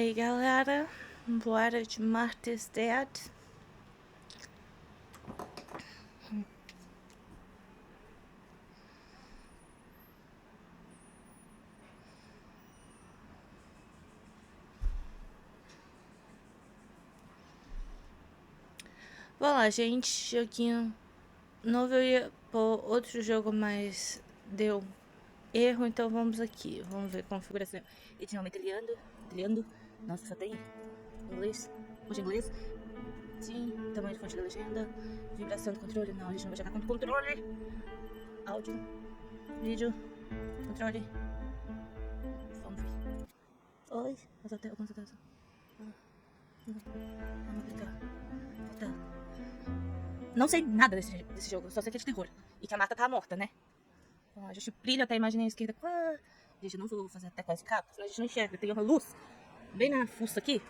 aí, galera, bora de Marty's Dead. Vamos lá, gente, joguinho novo. Eu ia pôr outro jogo, mas deu erro, então vamos aqui. Vamos ver configuração. Idioma italiano. Nossa, só tem inglês. Hoje inglês. Sim, tamanho de fonte da legenda. Vibração do controle. Não, a gente não vai jogar com controle. Áudio. Vídeo. Controle. Vamos ver. Oi. Algumas alterações. Vamos aplicar. Tá. Não sei nada desse jogo, só sei que é de terror. E que a Marta tá morta, né? Então, a gente brilha até a imagem à esquerda. Gente, eu não vou fazer até quase capa, senão a gente não enxerga. Tem uma luz bem na fuça aqui.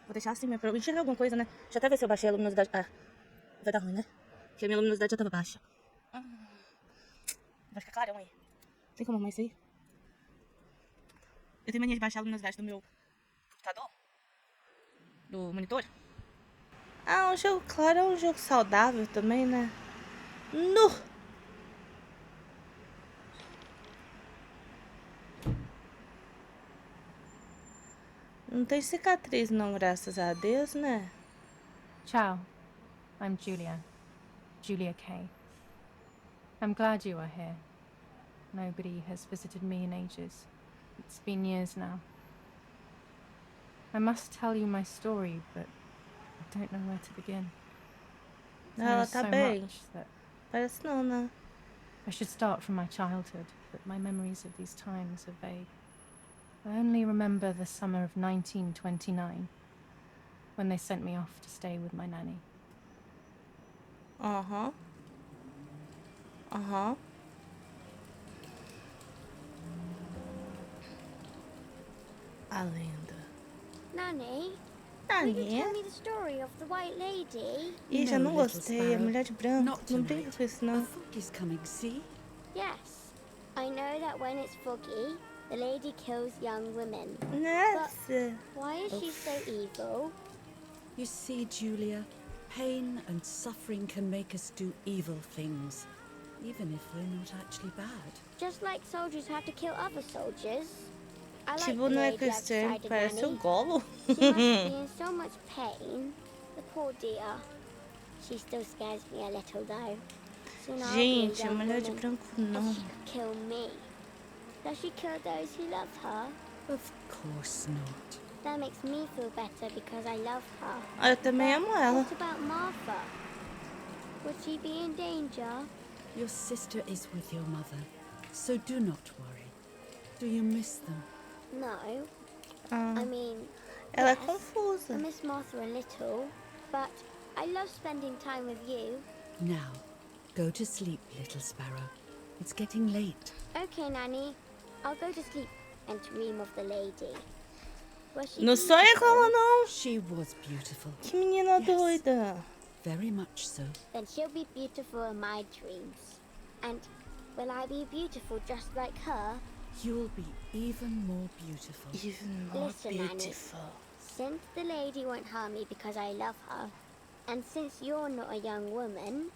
Vou deixar assim, pra eu enxergar alguma coisa, né? Deixa eu até ver se eu baixei a luminosidade. Ah, vai dar ruim, né? Porque a minha luminosidade já tava baixa. Vai ficar clarão aí. Tem como arrumar isso aí? Eu tenho mania de baixar a luminosidade do meu computador. Do monitor. Ah, um jogo claro é um jogo saudável também, né? Nu! Não tem cicatriz não, graças a Deus, né? Ciao, I'm Julia Kay. I'm glad you are here. Nobody has visited me in ages. It's been years now. I must tell you my story, but I don't know where to begin. Ela There's tá so bem. much that Parece não, né? I should start from my childhood, but my memories of these times are vague. I only remember the summer of 1929, when they sent me off to stay with my nanny. Aham. A lenda. Nanny? Will you tell me the story of the white lady? Ih, já não gostei. A mulher de branco. Não brinca com isso, não. A fog is coming, see? Yes. I know that when it's foggy, the lady kills young women. Nossa. But why is she so evil? You see, Julia, pain and suffering can make us do evil things, even if we're not actually bad. Just like soldiers have to kill other soldiers. I like Que the boneco lady estranho, outside the parece o nanny. Golo. She must be in so much pain. The poor dear. She still scares me a little though. Soon I'll be a Gente, a young mulher de woman, branco and não. she could kill me. Does she kill those who love her? Of course not. That makes me feel better because I love her. Eu também amo ela. What about Martha? Would she be in danger? Your sister is with your mother, so do not worry. Do you miss them? No. Ah, I mean, ela é yes, confusa. I miss Martha a little, but I love spending time with you. Now, go to sleep, little sparrow. It's getting late. Okay, Nanny. I'll go to sleep and dream of the lady. Was she Não sonha com ela, não. She was beautiful. Que menina Yes. doida. Very much so. Then she'll be beautiful in my dreams. And will I be beautiful just like her? You'll be even more beautiful. Even more Listen, Nanny. beautiful. Since the lady won't harm me because I love her, and since you're not a young woman,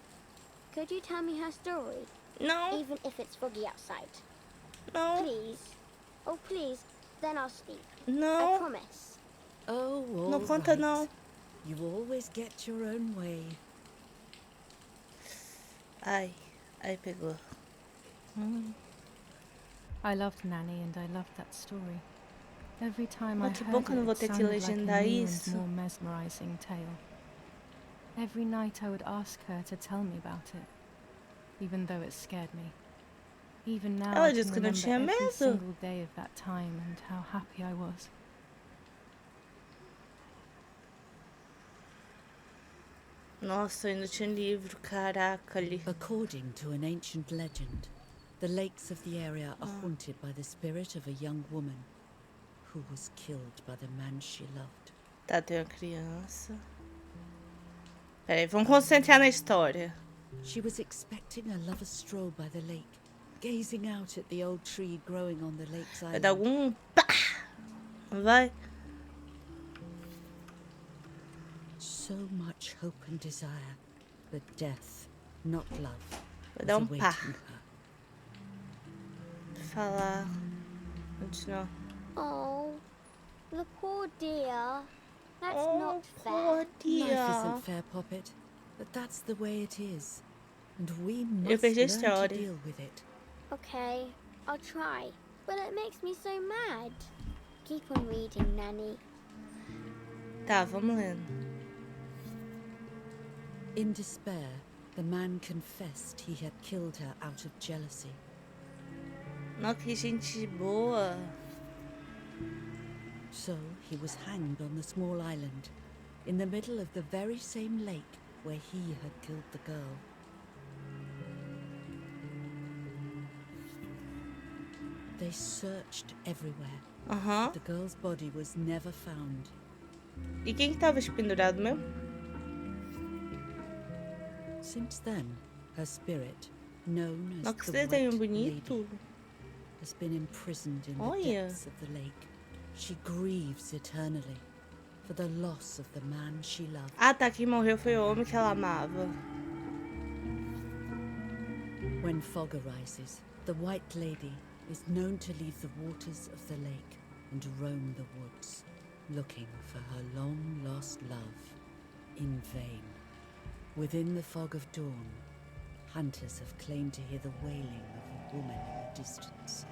could you tell me her story? Não, Even if it's foggy outside. não, Please. Oh, please. Then I'll sleep. I não. promise. Oh, all Não conta, right. não. You always get your own way. Ai, pegou. I loved Nanny and I loved that story. Every time I Que heard bom que eu não it, vou it ter que sounded like a legendar new isso. and more mesmerizing tale. Every night I would ask her to tell me about it, even though it scared me. Even now Ela I disse can que não remember tinha every medo. single day of that time and how happy I was. Nossa, ainda tinha livro, caraca ali. According to an ancient legend, the lakes of the area are haunted by the spirit of a young woman who was killed by the man she loved. Tá, tem uma criança. Peraí, vamos concentrar na história. She was expecting a lover's stroll by the lake, gazing out at the old tree growing on the lake's Vai dar island. algum... Pá! Vai. So much hope and desire, but death, not love, Vou was dar awaiting par. her. Falar. Continuar. Oh, the poor dear. That's Oh, not poor fair. dear. Life isn't fair, Poppet, but that's the way it is. And we Eu must perdi a learn to história. deal with it. Okay, I'll try. But it makes me so mad. Keep on reading, Nanny. Tá, vamos lendo. In despair, the man confessed he had killed her out of jealousy. Nossa, que gente boa. So he was hanged on the small island, in the middle of the very same lake where he had killed the girl. They searched everywhere. Aham. The girl's body was never found. E quem que tava pendurado mesmo? Since then, her spirit, known as Nossa, que the desenho Wet bonito. Lady, has been imprisoned in the Olha. depths of the lake. She grieves eternally for the loss of the man she loved. Ah, tá. Quem morreu foi o homem que ela amava. When fog arises, the White Lady is known to leave the waters of the lake and roam the woods, looking for her long-lost love in vain. Within the fog of dawn, hunters have claimed to hear the wailing of a woman in the distance.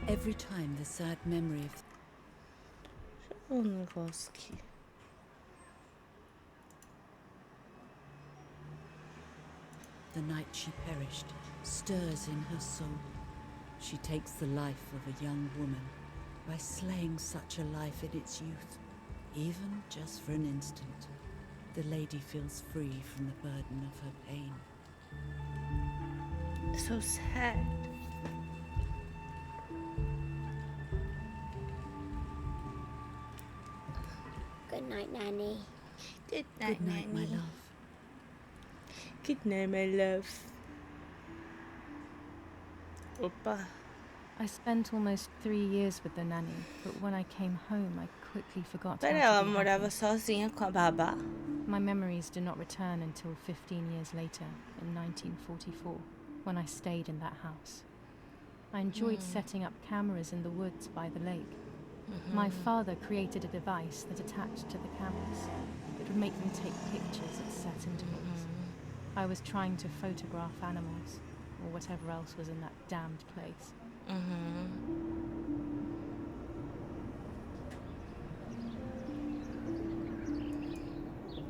Every time the sad memory of Deixa eu ver um negócio aqui. the night she perished stirs in her soul. She takes the life of a young woman by slaying such a life in its youth. Even just for an instant, the lady feels free from the burden of her pain. So sad. Good night, Nanny. Good night, Good night, my Nanny. love. Good night, my love. Opa. I spent almost 3 years with the nanny, but when I came home, I quickly forgot Pera, how ela to be morava happy. sozinha com a babá? My memories do not return until 15 years later, in 1944, when I stayed in that house. I enjoyed setting up cameras in the woods by the lake. My father created a device that attached to the cameras. It would make them take pictures at set intervals. I was trying to photograph animals, or whatever else was in that damned place.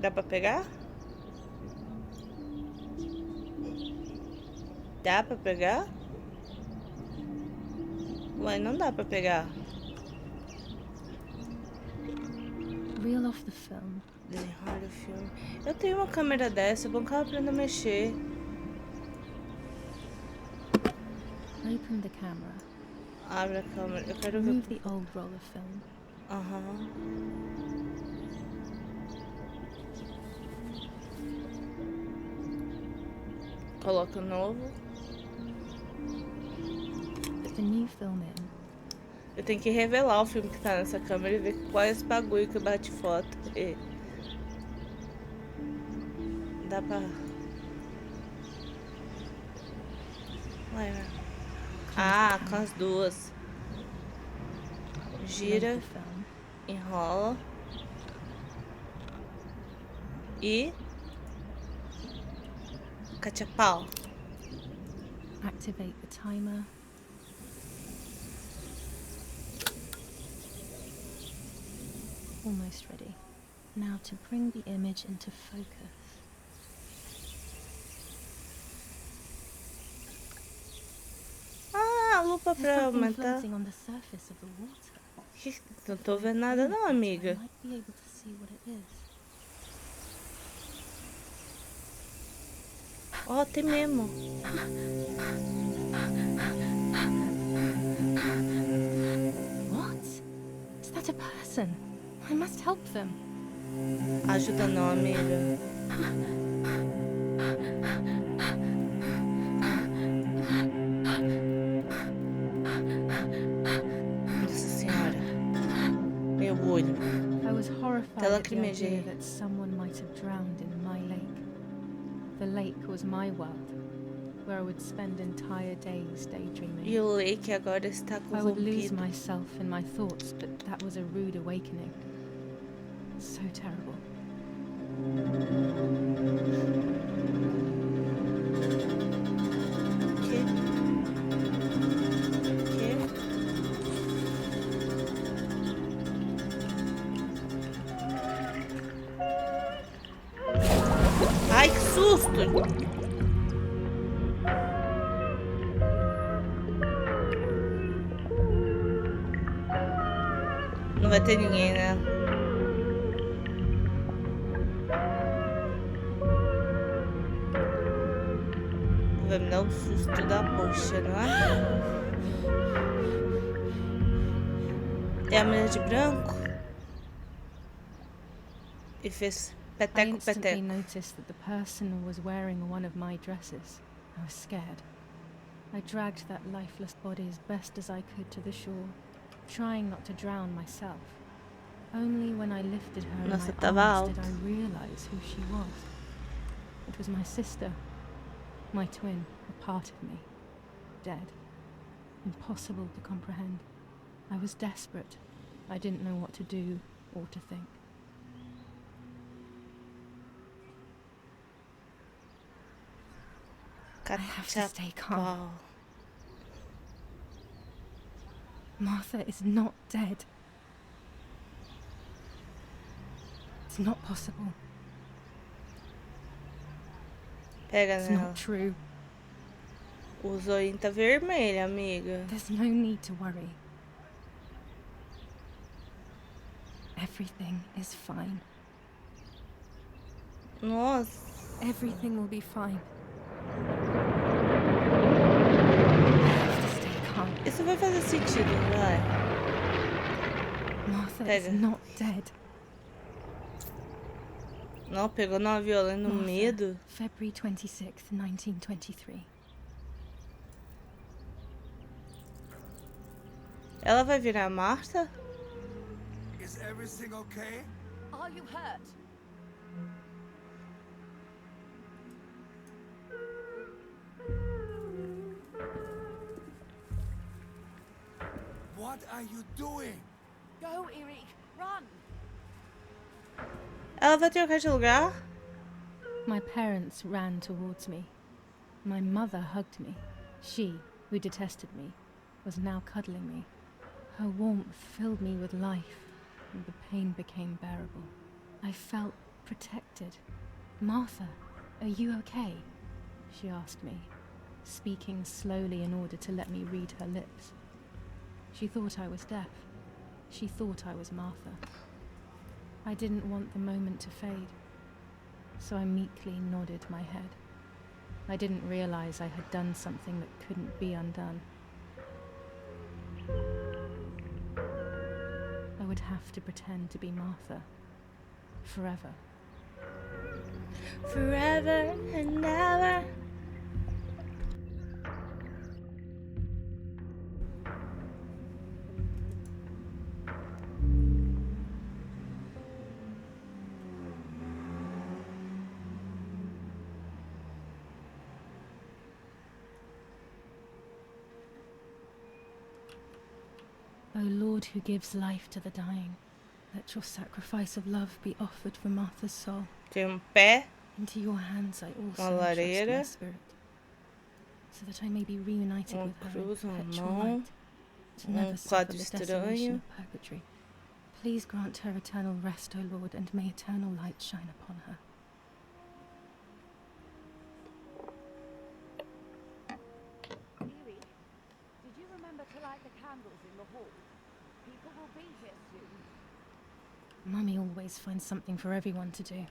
Dá pra pegar? Dá pra pegar? Ué, não dá pra pegar. Reel off the film. Desenrola o filme. Eu tenho uma câmera dessa, é bom que ela aprenda a mexer. Open the camera. Abre a câmera, eu quero ver. Remove the old roll of film. Aham. Coloca o novo. Put the new film in. Eu tenho que revelar o filme que tá nessa câmera e ver qual é esse bagulho que bate foto. E... Dá pra... Ué, né? Ah, com as duas. Load Gira, the film. enrola. E... Cachapau. Activate the timer. Almost ready. Now to bring the image into focus. Ah, a lupa There's pra something aumentar. floating on the surface of the water. Não tô vendo nada não, I amiga. might be able to see what it is. Ó, tem mesmo. What? Is that a person? I must help them. Ajuda não, amiga. viagem. that someone might have drowned in my lake. The lake was my world, where I would spend entire days daydreaming. E o Lake agora está I would lose corrompido. myself in my thoughts, but that was a rude awakening. So terrible. Que? Ai, que susto! Não vai ter ninguém, né? Vai me dar um susto da poxa, não é? É a mulher de branco? E fez I peteco, instantly peteco. noticed that the person was wearing one of my dresses. I was scared. I dragged that lifeless body as best as I could to the shore, trying not to drown myself. Only when I lifted her in Nossa, my tava arms alto. did I realize who she was. It was my sister, my twin, a part of me, dead. Impossible to comprehend. I was desperate. I didn't know what to do or to think. I have to stay calm. Martha is not dead. It's not possible. Pega It's nela. not true. O zoinho tá vermelho, amiga. There's no need to worry. Everything is fine. Nossa. Everything will be fine. I have to stay calm. Isso vai fazer sentido, não vai? Martha Pega. is not dead. Não, pegou numa violência no Martha, medo. February 26th, 1923. Ela vai virar a Marta? Is everything okay? Are you hurt? What are you doing? Go, Eric. Run. Ela vai trocar de lugar? My parents ran towards me. My mother hugged me. She, who detested me, was now cuddling me. Her warmth filled me with life, and the pain became bearable. I felt protected. Martha, are you okay? She asked me, speaking slowly in order to let me read her lips. She thought I was deaf. She thought I was Martha. I didn't want the moment to fade, so I meekly nodded my head. I didn't realize I had done something that couldn't be undone. I would have to pretend to be Martha. Forever. Forever and ever. O Lord who gives life to the dying, let your sacrifice of love be offered for Martha's soul. Tem pé. Into your hands I also Uma entrust lareira. my spirit, so that I may be reunited with her in cruz, perpetual mão, light, to never suffer quadro the desolation estranho. of purgatory. Please grant her eternal rest, O Lord, and may eternal light shine upon her. Eric, did you remember to light the candles in the hall? People will be here soon. Mummy always finds something for everyone to do.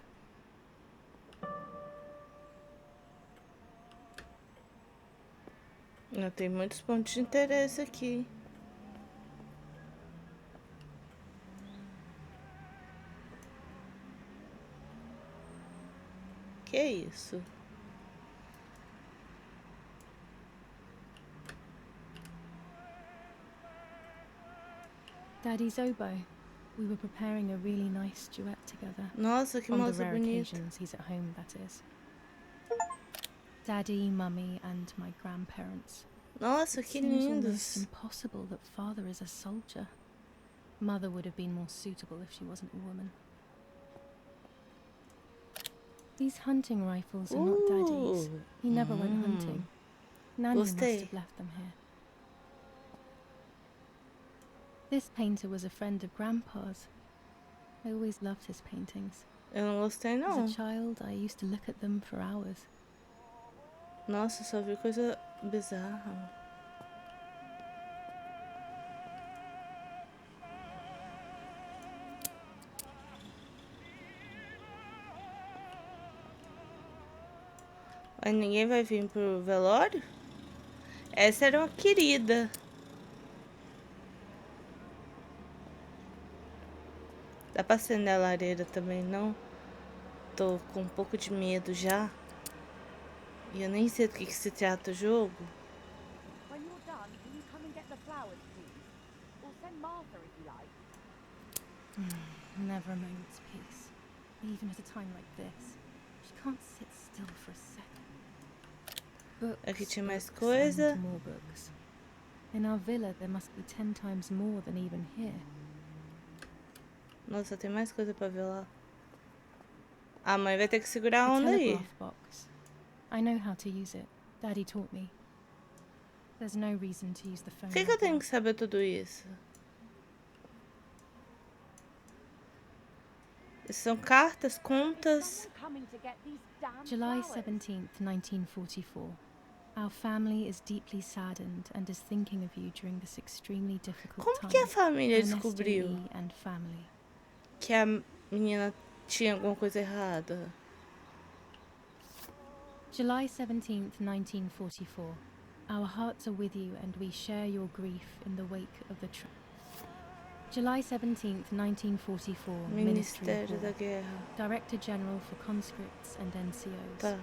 Tem muitos pontos de interesse aqui. Que isso? Daddy's oboe. We were preparing a really nice duet together. Nossa, que On the moça rare bonita. occasions he's at home, that is. Daddy, Mummy, and my grandparents. Nossa, It que seems almost lindos. impossible that Father is a soldier. Mother would have been more suitable if she wasn't a woman. These hunting rifles are not Daddy's. He never went hunting. Nanny must Gostei. have left them here. This painter was a friend of Grandpa's. I always loved his paintings. Eu não gostei, As não. a child, I used to look at them for hours. Nossa, só vi coisa bizarra. Mas ninguém vai vir pro velório? Essa era uma querida. Dá pra acender a lareira também, não? Tô com um pouco de medo já. E eu nem sei do que se trata o jogo. When you're done, can you come and get the flowers, please? Or send Martha if you like. Never a moment's peace. Even at a time like this. She can't sit still for a second. Books, Aqui tinha mais books, coisa. and more books. In our villa, there must be 10 times more than even here. Nossa, tem mais coisa pra ver lá. A mãe vai ter que segurar a A onda aí. telegraph box. I know how to use it. Daddy taught me. There's no reason to use the phone. Por que eu right tenho now. que saber tudo isso? São cartas, contas. Someone coming to get these damn July flowers. 17th, 1944. Our family is deeply saddened and is thinking of you during this extremely difficult Como time. que a família Ernesto descobriu E. and family. que a menina tinha alguma coisa errada? July 17th, 1944. Our hearts are with you and we share your grief in the wake of the July 17th, 1944. Ministry of Ministério da War. Guerra. Director General for Conscripts and NCOs. Tá,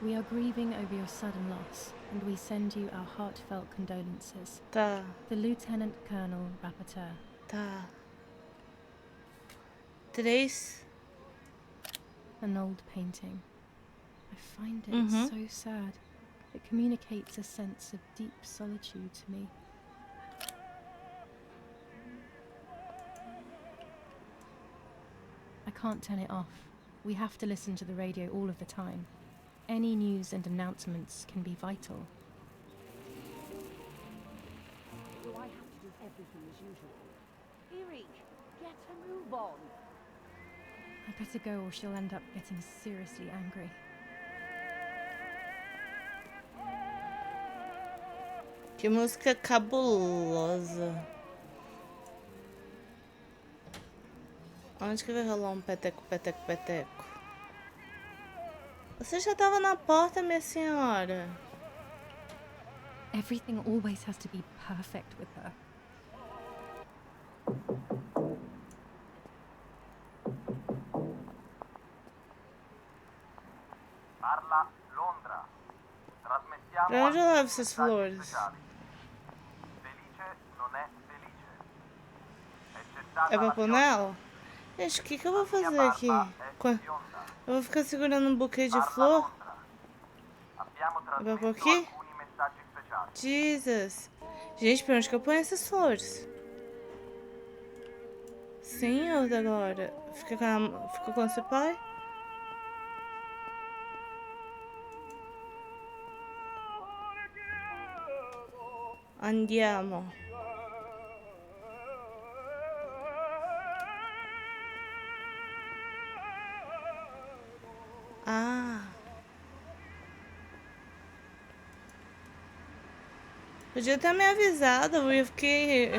We are grieving over your sudden loss and we send you our heartfelt condolences. tá, The Lieutenant Colonel Rapporteur. tá. 3. An old painting. I find it Mhm. so sad. It communicates a sense of deep solitude to me. I can't turn it off. We have to listen to the radio all of the time. Any news and announcements can be vital. Do I have to do everything as usual? Eric, get a move on. I better go or she'll end up getting seriously angry. Que música cabulosa. Onde que vai rolar um peteco, peteco, peteco? Você já tava na porta, minha senhora. Everything always has to be perfect with her. Parla Londra. Trasmettiamo Pra onde eu anche levo essas messaggi flores? speciali. Felice non è felice. È cessata É pra la pôr pioggia. nela? Gente, o que eu vou La mia fazer barba aqui? è bionda. Eu vou ficar segurando um buquê de Parla flor? Londra. Abbiamo Vai trasmesso por aqui? alcuni messaggi speciali. Jesus. Gente, pra onde que eu ponho essas flores? Senhor da glória. Fica com seu pai? Andiamo. Ah. Podia ter me avisado, eu fiquei...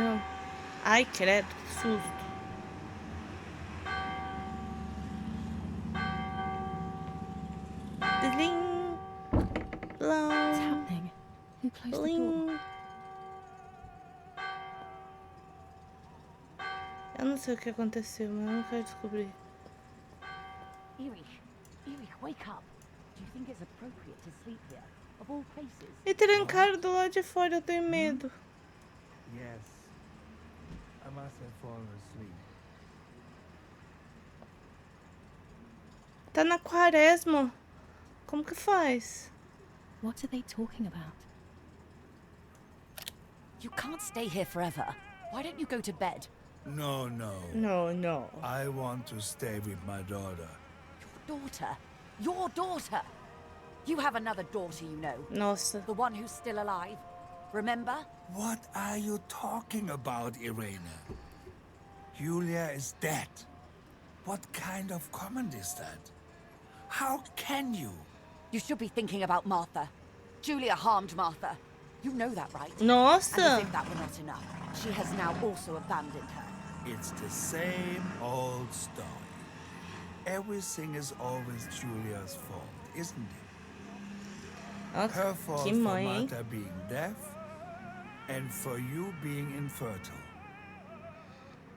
Ai, credo, que susto. Bling. What's Blom. happening? Who closed the door? Bling. Eu não sei o que aconteceu, mas eu não quero descobrir. Eric, wake up. Do you think it's appropriate to sleep here? Of all places? Me trancaram do lado de fora, eu tenho medo. Yes. I must have fallen asleep. Tá na quaresma. Como que faz? What are they talking about? You can't stay here forever. Why don't you go to bed? No, no. No. I want to stay with my daughter. Daughter? Your daughter? You have another daughter, you know. Nossa. The one who's still alive. Remember? What are you talking about, Irene? Julia is dead. What kind of comment is that? How can you? You should be thinking about Martha. Julia harmed Martha. You know that, right? And as Nossa. if that were not enough, she has now also abandoned her. It's the same old story. Everything is always Julia's fault, isn't it? Nossa, Her fault que for mãe, hein? Martha being deaf and for you being infertile.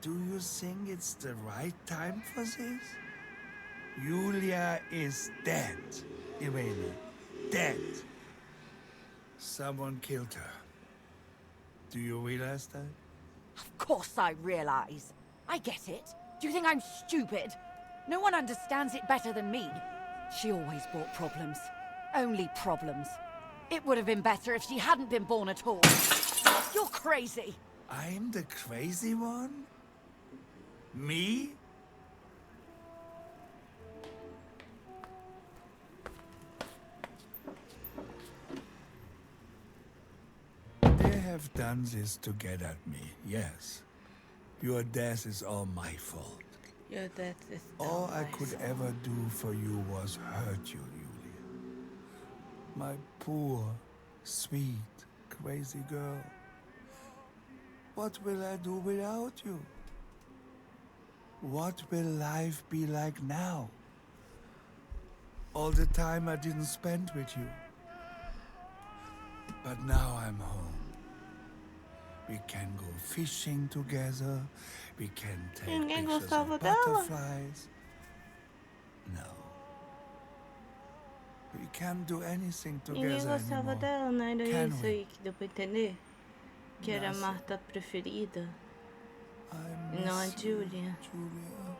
Do you think it's the right time for this? Julia is dead, Irene. Dead. Someone killed her. Do you realize that? Of course I realize. I get it. Do you think I'm stupid? No one understands it better than me. She always brought problems. Only problems. It would have been better if she hadn't been born at all. You're crazy. I'm the crazy one? Me? They have done this to get at me, yes. Your death is all my fault. Your death is All I my could fault. ever do for you was hurt you, Julia. My poor, sweet, crazy girl. What will I do without you? What will life be like now? All the time I didn't spend with you. But now I'm home. We can go fishing together. We can take Ninguém pictures gostava of dela. butterflies. No. We can't do anything Ninguém together gostava anymore. dela, não era Can isso we? aí que deu pra entender? Que era a Nossa. Marta preferida. I Não a miss you, Julia. Julia.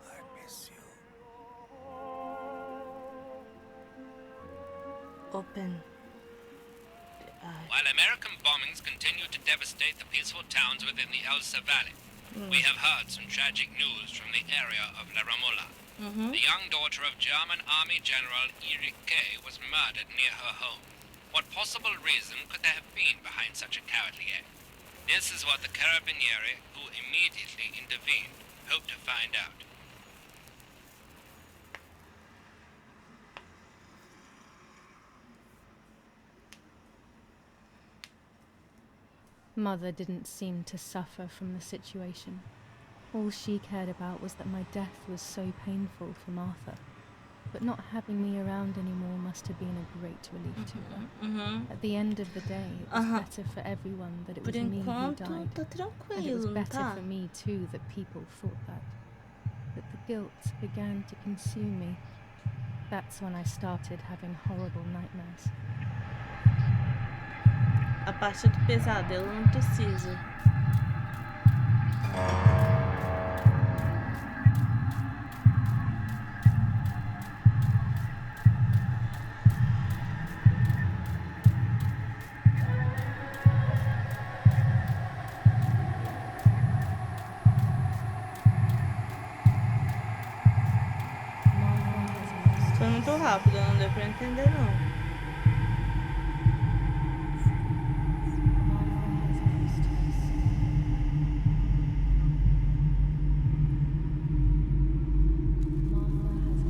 I miss you. Open the eye. While American bombings continue to devastate the peaceful towns within the Elsa Valley, we have heard some tragic news from the area of La Ramola. The young daughter of German Army General Erich K. was murdered near her home. What possible reason could there have been behind such a cowardly act? This is what the Carabinieri, who immediately intervened, hope to find out. Mother didn't seem to suffer from the situation. All she cared about was that my death was so painful for Martha. But not having me around anymore must have been a great relief to her. At the end of the day, it was better for everyone that it Por was me who enquanto, died. tá And it was tranquilo, não better tá? for me too that people thought that. But the guilt began to consume me. That's when I started having horrible nightmares. A parte do pesadelo não precisa. Foi muito rápido, não deu pra entender não.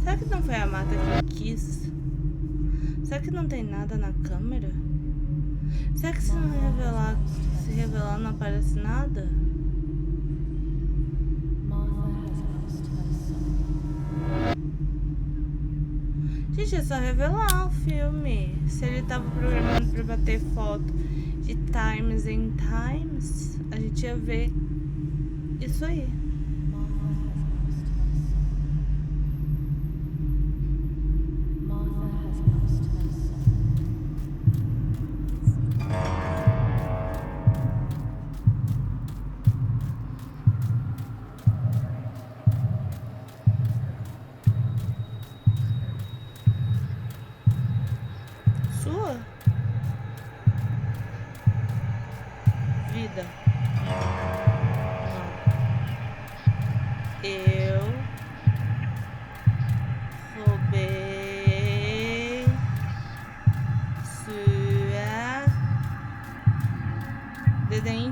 Será que não foi a Marta que quis? Será que não tem nada na câmera? Será que se revelar não aparece nada? Gente, é só revelar o filme. Se ele tava programando pra bater foto de times em times, a gente ia ver isso aí.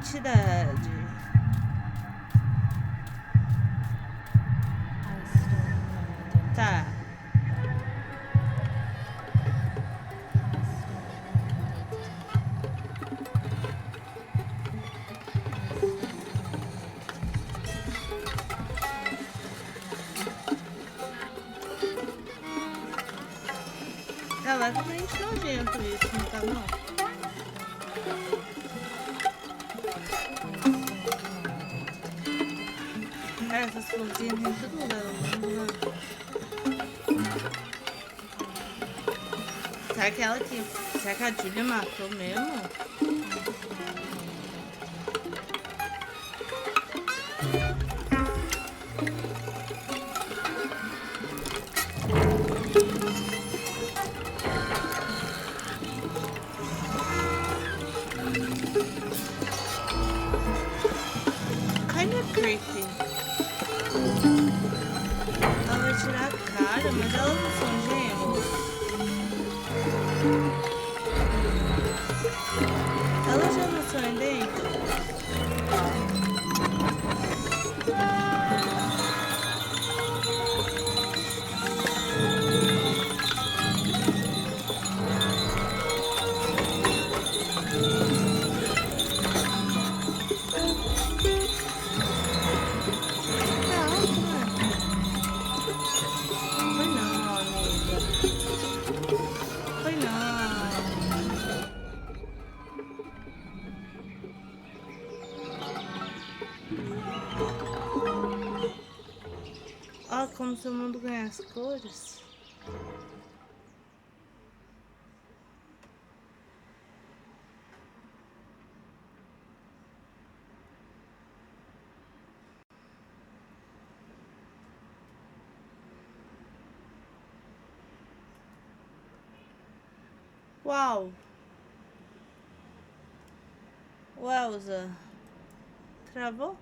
identidade. Tá. É levemente nojento isso, não tá não? Essas florzinhas tem todo lugar no mundo, né? Será que ela que... Será que a Julia matou mesmo? Kinda creepy. Ela vai tirar a cara, mas elas não são gêmeos. Elas já não são idênticas. Foi não, amiga. Foi não. Ó, como se o mundo ganhasse cores. Uau! O Elsa travou?